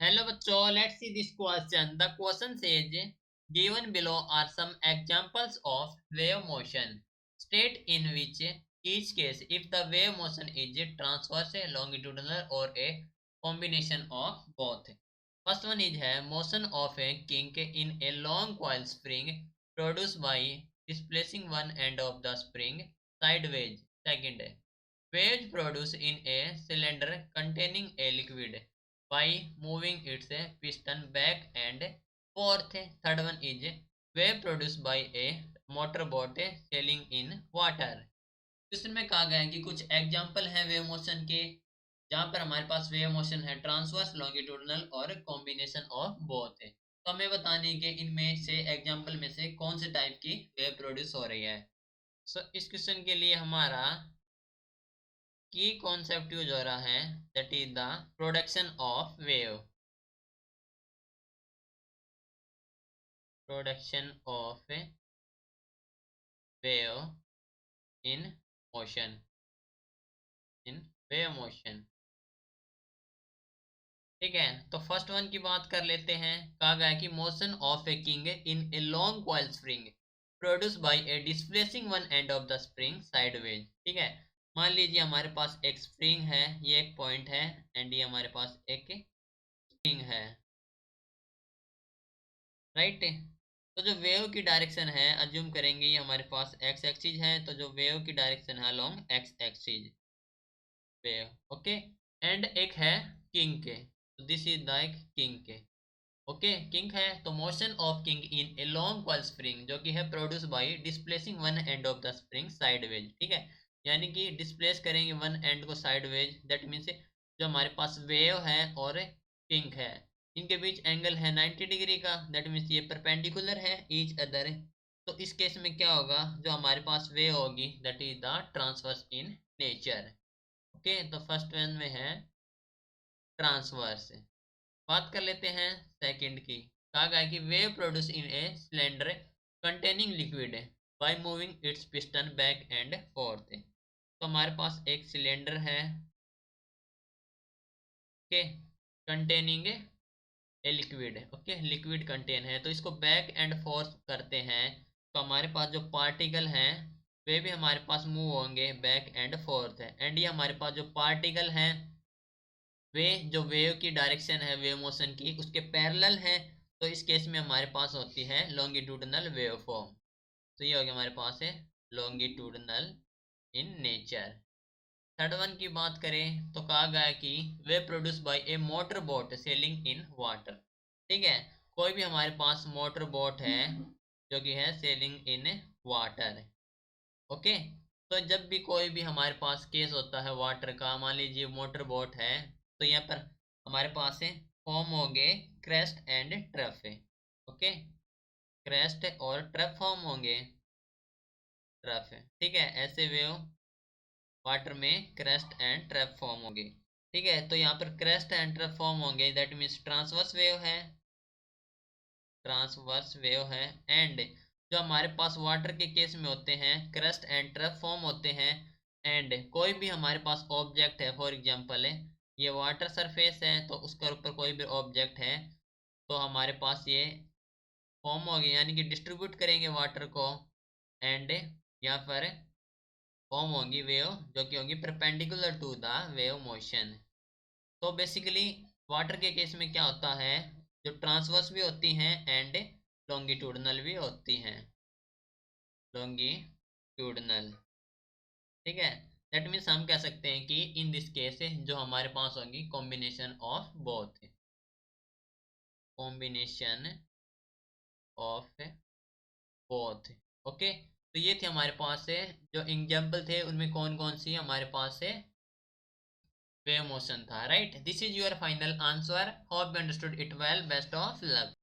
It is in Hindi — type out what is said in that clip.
Hello बच्चों, let's see this question. The question says, given below are some examples of wave motion. State in which each case if the wave motion is transverse, longitudinal or a combination of both. First one is motion of a kink in a long coil spring produced by displacing one end of the spring sideways. Second, waves produced in a cylinder containing a liquid by moving its piston back and forth. Third one is wave produced by a motorboat sailing in water. Question में कहा गया है कि कुछ एग्जाम्पल हैं वेव मोशन के जहां पर हमारे पास वेव मोशन है ट्रांसवर्स लॉन्गिट्यूडनल और कॉम्बिनेशन ऑफ बोथ है। तो हमें बताने के इनमें से एग्जाम्पल में से कौन से टाइप की वेव प्रोड्यूस हो रही है। इस क्वेश्चन के लिए हमारा की कॉन्सेप्ट यूज हो रहा है that is the production of wave. Production of wave in motion in wave motion. ठीक है, तो फर्स्ट वन की बात कर लेते हैं। कहा गया कि motion of a king in a long coil spring produce by A displacing one end of the spring sideways. ठीक है, मान लीजिए हमारे पास एक स्प्रिंग है, ये एक पॉइंट है एंड ये हमारे पास एक स्प्रिंग है, राइट। तो जो वेव की डायरेक्शन है अज्यूम करेंगे ये हमारे पास एक्स एक्सिस है, तो जो वेव की डायरेक्शन है along x axis wave. Okay, and एक है किंग के, तो दिस इज द किंग के। ओके, किंक है तो motion of kink in a long coil spring जो कि है produce by displacing one end of the spring sideways. ठीक है, यानी कि डिस्प्लेस करेंगे वन एंड को साइडवेज, दैट मीन्स जो हमारे पास वेव है और किंक है इनके बीच एंगल है 90 डिग्री का, दैट मीन्स ये परपेंडिकुलर है ईच अदर। तो इस केस में क्या होगा, जो हमारे पास वेव होगी that is the transverse in nature. Okay, तो फर्स्ट वन में है ट्रांसवर्स। बात कर लेते हैं सेकंड की। कहा गया कि wave produce in a cylinder containing liquid by moving it's piston back and fourth. तो हमारे पास एक सिलेंडर है, okay, containing a liquid. Okay, liquid contain है तो इसको बैक एंड फोर्थ करते हैं, तो हमारे पास जो पार्टिकल हैं वे भी हमारे पास मूव होंगे बैक एंड फोर्थ है, एंड ये हमारे पास जो पार्टिकल हैं वे जो वेव की डायरेक्शन है वेव मोशन की उसके पैरेलल है। तो इस केस में हमारे पास होती है लॉन्गिट्यूडनल वेव फॉर्म। तो ये हो गया हमारे पास है longitudinal in nature. Third one की बात करें तो कहा गया कि wave produce by a motor boat sailing in water. ठीक है, कोई भी हमारे पास मोटर बोट है जो कि है सेलिंग इन वाटर। ओके, तो जब भी कोई भी हमारे पास केस होता है वाटर का, मान लीजिए मोटर बोट है, तो यहाँ पर हमारे पास है फॉर्म होंगे क्रेस्ट एंड ट्रफ है। ओके, क्रेस्ट और ट्रफ फॉर्म होंगे, ट्रफ है। ठीक है, ऐसे वेव वाटर में क्रेस्ट एंड ट्रफ फॉर्म होंगे। ठीक है, तो यहाँ पर क्रेस्ट एंड ट्रफ फॉर्म होंगे दैट मीन्स ट्रांसवर्स वेव है, ट्रांसवर्स वेव है। एंड जो हमारे पास वाटर के केस में होते हैं क्रस्ट एंड ट्रफ फॉर्म होते हैं। एंड कोई भी हमारे पास ऑब्जेक्ट है, फॉर एग्जांपल है ये वाटर सरफेस है, तो उसके ऊपर कोई भी ऑब्जेक्ट है तो हमारे पास ये फॉर्म होगी, यानी कि डिस्ट्रीब्यूट करेंगे वाटर को, एंड यहाँ पर फॉर्म होगी वेव जो कि होगी perpendicular to the wave motion. तो बेसिकली वाटर के केस में क्या होता है, जो ट्रांसवर्स भी होती हैं एंड लॉन्गिट्यूडनल भी होती हैं, लॉन्गिट्यूडनल। ठीक है, दैट मीन्स हम कह सकते हैं कि इन दिस केस जो हमारे पास होगी combination of both, combination of both. Okay, तो ये थे हमारे पास है जो एग्जाम्पल थे उनमें कौन कौन सी हमारे पास है वेव मोशन था, right. This is your final answer, hope you understood it well, best of luck.